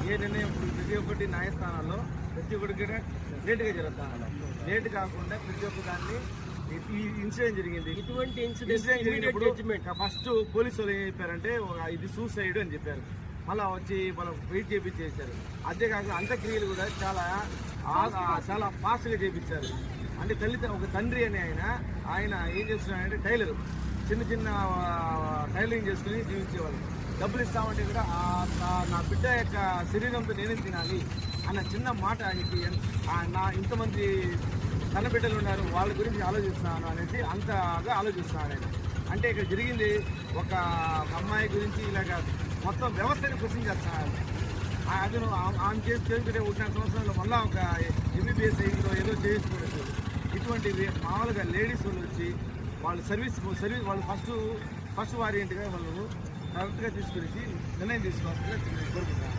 ఏ నిర్ణయం ప్రతి ఒక్కటి న్యాయస్థానాల్లో ప్రతి ఒక్కటి లేటుగా జరుగుతాను, లేటు కాకుండా ప్రతి ఒక్క దాన్ని ఈ ఇన్సిడెంట్ జరిగింది. ఇటువంటి ఇన్సిడెంట్ జరిగినప్పుడు ఫస్ట్ పోలీసు వాళ్ళు ఏం చెప్పారంటే ఇది సూసైడ్ అని చెప్పారు. మళ్ళీ వచ్చి మనం వెయిట్ చేయించేసారు. అంతేకాక అంత్యక్రియలు కూడా చాలా ఫాస్ట్గా చేయించారు. అంటే ఒక తండ్రి అని ఆయన ఏం చేస్తున్నాడంటే టైలర్, చిన్న చిన్న టైలరింగ్ చేసుకుని జీవించేవాళ్ళు. డబ్బులు ఇస్తామంటే కూడా నా బిడ్డ యొక్క శరీరంతో నేనేం తినాలి అన్న చిన్న మాట ఆయనకి, నా ఇంతమంది కన్న బిడ్డలు ఉన్నారు వాళ్ళ గురించి ఆలోచిస్తున్నాను అనేసి అంతగా ఆలోచిస్తున్నాను ఆయన. అంటే ఇక్కడ జరిగింది ఒక అమ్మాయి గురించి ఇలాగ మొత్తం వ్యవస్థని క్వశ్చన్ చేస్తున్నాను. అతను ఆమె చేసుకుంటే 1.5 సంవత్సరాల్లో మళ్ళీ ఒక ఎంబీబీఎస్ అయిందో ఏదో చేసుకోవచ్చు. ఇటువంటి మామూలుగా లేడీస్ వాళ్ళు వచ్చి వాళ్ళు సర్వీస్ వాళ్ళు ఫస్ట్ వారియంట్గా వాళ్ళు కరెక్ట్గా తీసుకొచ్చి నిర్ణయం తీసుకోవాల్సిందిగా కోరుకుంటున్నారు.